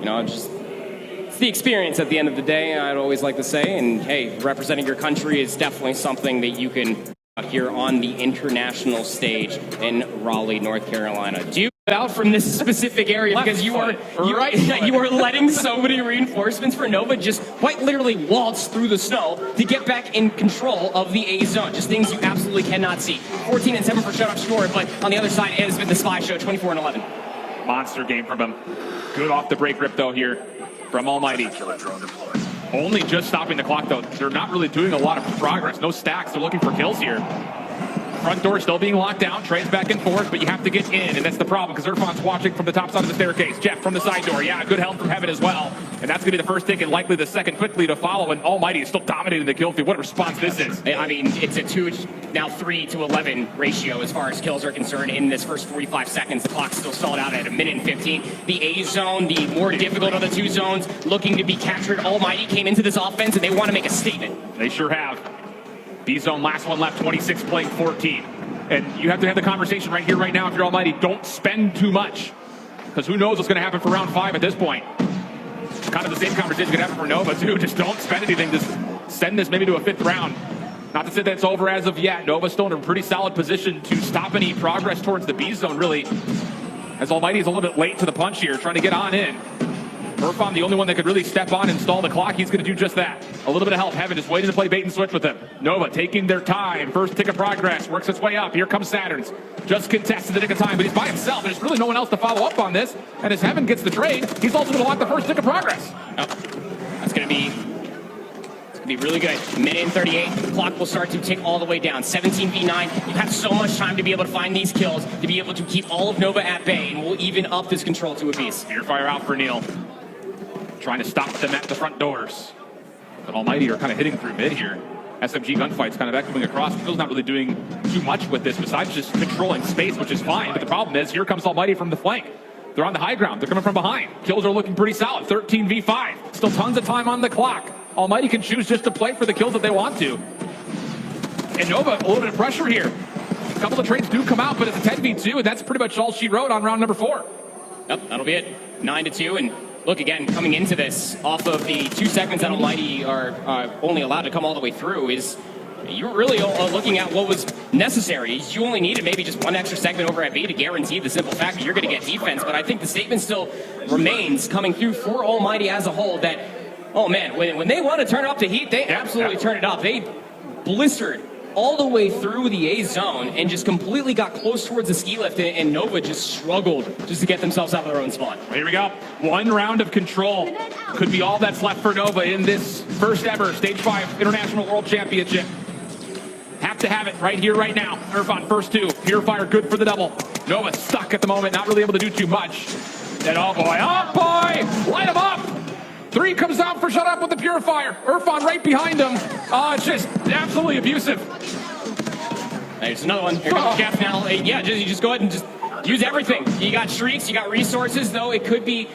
just it's the experience at the end of the day, I'd always like to say. And hey, representing your country is definitely something that you can here on the international stage in Raleigh, North Carolina. Do you get out from this specific area because you are letting so many reinforcements for Nova just quite literally waltz through the snow to get back in control of the A zone? Just things you absolutely cannot see. 14 and 7 for shutout score, but on the other side it has been the Spy Show, 24 and 11. Monster game from him. Good off the break rip though here from Almighty. Only just stopping the clock though. They're not really doing a lot of progress. No stacks. They're looking for kills here. Front door still being locked down. Trades back and forth, but you have to get in, and that's the problem because Irfan's watching from the top side of the staircase. Jeff from the side door. Yeah, good help from Heaven as well. And that's going to be the first tick and likely the second quickly to follow. And Almighty is still dominating the kill feed. What a response this is. I mean, it's a 3 to 11 ratio as far as kills are concerned in this first 45 seconds. The clock's still stalled out at 1:15. The A zone, the more difficult of the two zones, looking to be captured. Almighty came into this offense, and they want to make a statement. They sure have. B zone, last one left, 26 playing 14. And you have to have the conversation right here, right now, if you're Almighty. Don't spend too much, because who knows what's going to happen for round 5 at this point. Kind of the same conversation could happen for Nova, too. Just don't spend anything. Just send this maybe to a 5th round. Not to say that it's over as of yet. Nova's still in a pretty solid position to stop any progress towards the B zone, really, as Almighty is a little bit late to the punch here, trying to get on in. Irfan, the only one that could really step on and stall the clock. He's going to do just that. A little bit of help. Heaven is waiting to play bait and switch with him. Nova taking their time. First tick of progress. Works its way up. Here comes Saturns. Just contested the nick of time, but he's by himself. There's really no one else to follow up on this. And as Heaven gets the trade, he's also going to lock the first tick of progress. That's going to be really good. Minute and 38. The clock will start to tick all the way down. 17v9. You have so much time to be able to find these kills, to be able to keep all of Nova at bay, and we'll even up this control to a piece. Fire out for Neil. Trying to stop them at the front doors. But Almighty are kind of hitting through mid here. SMG gunfights kind of echoing across. Phil's not really doing too much with this besides just controlling space, which is fine. But the problem is, here comes Almighty from the flank. They're on the high ground. They're coming from behind. Kills are looking pretty solid. 13v5. Still tons of time on the clock. Almighty can choose just to play for the kills that they want to. And Nova, a little bit of pressure here. A couple of trades do come out, but it's a 10v2, and that's pretty much all she wrote on round number 4. Yep, that'll be it. 9-2, and look, again, coming into this, off of the 2 seconds that Almighty are only allowed to come all the way through, is you're really looking at what was necessary. You only needed maybe just one extra segment over at B to guarantee the simple fact that you're going to get defense. But I think the statement still remains coming through for Almighty as a whole that, oh man, when they want to turn up the heat, they absolutely turn it up. They blistered all the way through the A zone and just completely got close towards the ski lift, and Nova just struggled just to get themselves out of their own spot. Here we go. One round of control could be all that's left for Nova in this first ever Stage 5 International World Championship. Have to have it right here, right now. Irfan, first 2. Purifier, good for the double. Nova stuck at the moment, not really able to do too much. And oh boy, light him up. 3 comes out for shut up with the Purifier. Irfan right behind him. Oh, it's just absolutely abusive. There's another one. Here comes Jeff now. Yeah, you just go ahead and just use everything. You got streaks, you got resources, though it could be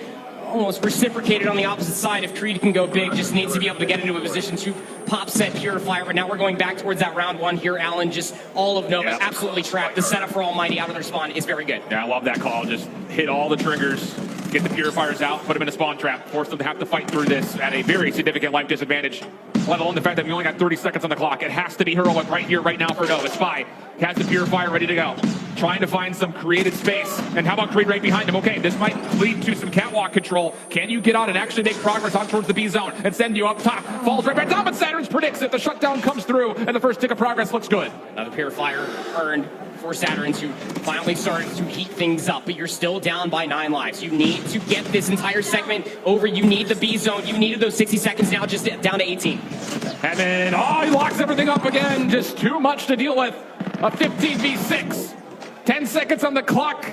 almost reciprocated on the opposite side if Creed can go big. Just needs to be able to get into a position to pop set Purifier. But now we're going back towards that round 1 here. Allen, just all of Nova absolutely trapped. The setup for Almighty out of their spawn is very good. Yeah, I love that call. Just hit all the triggers. Get the Purifiers out, put them in a spawn trap, force them to have to fight through this at a very significant life disadvantage. Let alone the fact that we only got 30 seconds on the clock. It has to be heroic right here, right now for Nova. Spy has the Purifier ready to go. Trying to find some created space. And how about Creed right behind him? Okay, this might lead to some catwalk control. Can you get on and actually make progress on towards the B zone and send you up top? Falls right back down, but Saturns predicts it. The shutdown comes through, and the first tick of progress looks good. The Purifier earned for Saturn to finally start to heat things up, but you're still down by 9 lives. You need to get this entire segment over. You need the B zone. You needed those 60 seconds now, just down to 18. And then, he locks everything up again. Just too much to deal with. A 15v6. 10 seconds on the clock.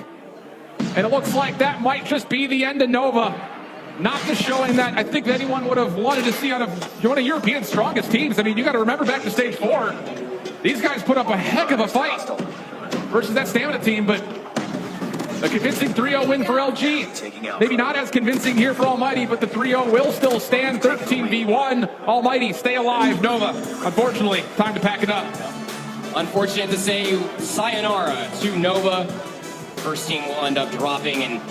And it looks like that might just be the end of Nova. Not the showing that I think that anyone would have wanted to see out of one of European strongest teams. I mean, you got to remember back to Stage 4. These guys put up a heck of a fight versus that Stamina team, but a convincing 3-0 win for LG. Maybe not as convincing here for Almighty, but the 3-0 will still stand. 13v1. Almighty, stay alive. Nova, unfortunately, time to pack it up. Unfortunate to say sayonara to Nova. First team will end up dropping, and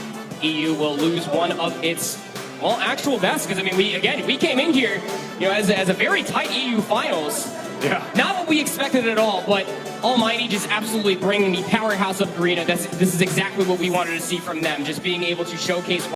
EU will lose one of its Well, actual best, because I mean, we came in here, as a very tight EU finals. Yeah. Not what we expected at all, but Almighty just absolutely bringing the powerhouse of Arena. This is exactly what we wanted to see from them, just being able to showcase